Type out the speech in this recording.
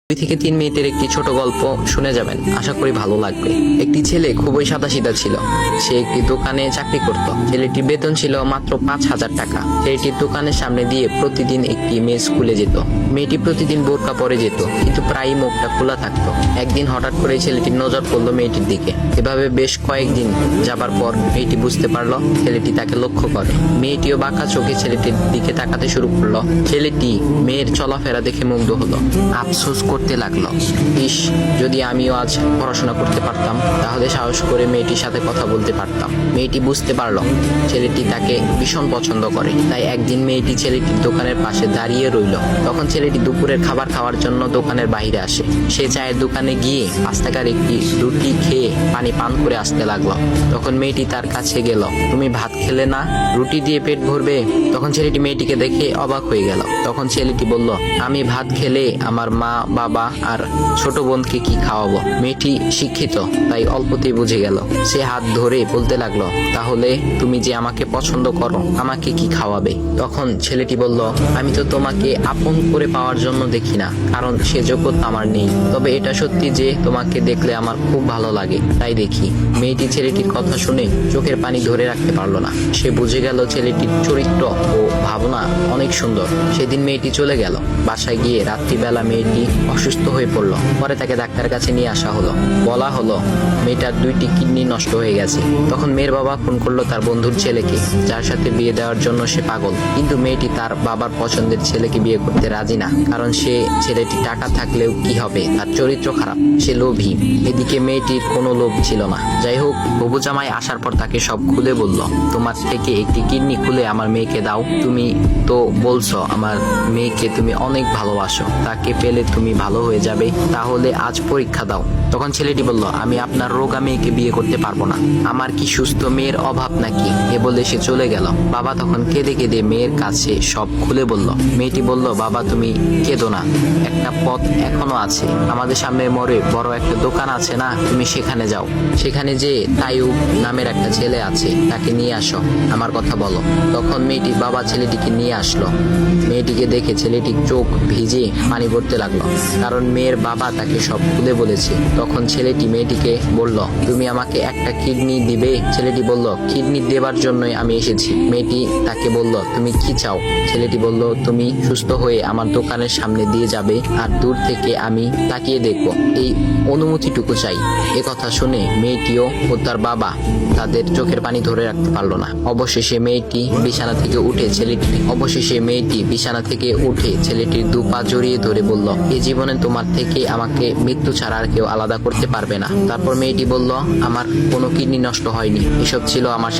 2 থেকে 3 মিনিটের একটি ছোট গল্প শুনে যাবেন, আশা করি ভালো লাগবে। একটি ছেলে খুবই সাদাসিধা ছিল। সে একটি দোকানে চাকরি করত। ছেলেটির বেতন ছিল মাত্র 5,000 টাকা। ছেলেটির দোকানের সামনে দিয়ে প্রতিদিন একটি মেয়ে স্কুলে যেত। মেয়েটি প্রতিদিন বোরকা পরে যেত, কিন্তু প্রায়ই মুখটা খোলা থাকতো। একদিন হঠাৎ করে ছেলেটির নজর পড়লো মেয়েটির দিকে। এভাবে বেশ কয়েকদিন যাবার পর মেয়েটি বুঝতে পারলো ছেলেটি তাকে লক্ষ্য করে। মেয়েটিও বাঁকা চোখে ছেলেটির দিকে তাকাতে শুরু করলো। ছেলেটি মেয়ের চলাফেরা দেখে মুগ্ধ হলো। আফসোস করতে লাগলো, ইস, যদি আমিও আজ পড়াশোনা করতে পারতাম, তাহলে সাহস করে মেয়েটির সাথে কথা বলতে পারতাম। মেয়েটি বুঝতে পারলো ছেলেটি তাকে ভীষণ পছন্দ করে। তাই একদিন মেয়েটি ছেলেটির দোকানের পাশে দাঁড়িয়ে রইল। তখন ছেলেটি দুপুরের খাবার খাওয়ার জন্য দোকানের বাইরে আসে। সে চায়ের দোকানে গিয়ে 5 টাকার একটি রুটি খেয়ে পানি পান করে আসতে লাগলো। তখন মেয়েটি তার কাছে গেল। তুমি ভাত খেলে না, রুটি দিয়ে পেট ভরবে? তখন ছেলেটি মেয়েটিকে দেখে অবাক হয়ে গেল। তখন ছেলেটি বলল, আমি ভাত খেলে আমার মা, বাবা আর ছোট বোনকে কি খাওয়াবো? মেয়েটি শিক্ষিত, তাই অল্পতেই বুঝে গেল। সে হাত ধরে বলতে লাগলো, তাহলে তুমি যে আমাকে পছন্দ করো, আমাকে কি খাওয়াবে? তখন ছেলেটি বলল, আমি তো তোমাকে আপন করে পাওয়ার জন্য দেখি না, কারণ সে যোগ্যতা আমার নেই। তবে এটা সত্যি যে তোমাকে দেখলে আমার খুব ভালো লাগে, তাই দেখি। মেয়েটি ছেলেটির কথা শুনে চোখের পানি ধরে রাখতে পারলো না। সে বুঝে গেল ছেলেটির চরিত্র ও ভাবনা অনেক সুন্দর। সেদিন মেয়েটি চলে গেল। বাসায় গিয়ে রাত্রিবেলা মেয়েটি অসুস্থ হয়ে পড়লো। পরে তাকে ডাক্তারের কাছে নিয়ে আসা হলো। বলা হলো মেয়েটার 2টি কিডনি নষ্ট হয়ে গেছে। তখন মেয়ের বাবা ফোন করলো তার বন্ধুর ছেলেকে, যার সাথে বিয়ে দেওয়ার জন্য সে পাগল। কিন্তু মেয়েটি তার বাবার পছন্দের ছেলেকে বিয়ে করতে রাজি না, কারণ সে ছেলেটি টাকা থাকলেও কি হবে, তার চরিত্র খারাপ, সে লোভী। এদিকে মেয়েটির কোনো লোভ ছিল না। যাই হোক, হবু জামাই আসার পর তাকে সব খুলে বলল, তোমার থেকে একটি কিডনি খুলে আমার মেয়েকে দাও। তুমি তো বলছো আমার মেয়েকে তুমি অনেক ভালোবাসো, তাকে পেলে তুমি ভালো হয়ে যাবে, তাহলে আজ পরীক্ষা দাও। তখন ছেলেটি বলল, আমি আপনার রোগা মেয়েকে বিয়ে করতে পারবো না, আমার কি সুস্থ মেয়ের অভাব নাকি? এ বলে সে চলে গেল। বাবা তখন কেঁদে কেঁদে মেয়ের কাছে সব খুলে বলল। মেয়েটি বলল, বাবা তুমি কেঁদো না, একটা পথ এখনো আছে। আমাদের সামনে মোড়ে বড় একটা দোকান আছে না, তুমি সেখানে যাও। সেখানে যে তাইয়ুব নামের একটা ছেলে আছে, তাকে নিয়ে আসো, আমার কথা বলো। তখন মেয়েটির বাবা ছেলেটিকে নিয়ে আসলো। মেয়েটিকে দেখে ছেলেটির চোখ ভিজে পানি পড়তে লাগলো, কারণ মেয়ের বাবা তাকে সব খুলে বলেছে। তখন ছেলেটি মেয়েটিকে বলল, তুমি আমাকে একটা কিডনি দিবে? ছেলেটি বলল, কিডনি দেবার জন্যই আমি এসেছি। মেয়েটি তাকে বলল, তুমি কি চাও? ছেলেটি বলল, তুমি সুস্থ হয়ে আমার দোকানের সামনে দিয়ে যাবে, আর দূর থেকে আমি তাকিয়ে দেখব, এই অনুমতিটুকু চাই। এ কথা শুনে মেয়েটিও ও তার বাবা তাদের চোখের পানি ধরে রাখতে পারলো না। অবশেষে মেয়েটি বিছানা থেকে উঠে ছেলেটির 2 পা জড়িয়ে ধরে বলল, এই জীবনে তোমার থেকে আমাকে মৃত্যু ছাড়া আর কেউ আলাদা করতে পারবে না। তারপর মেয়েটি বলল, আমার কোনো কিডনি নষ্ট হয়নি, এসব ছিল আমার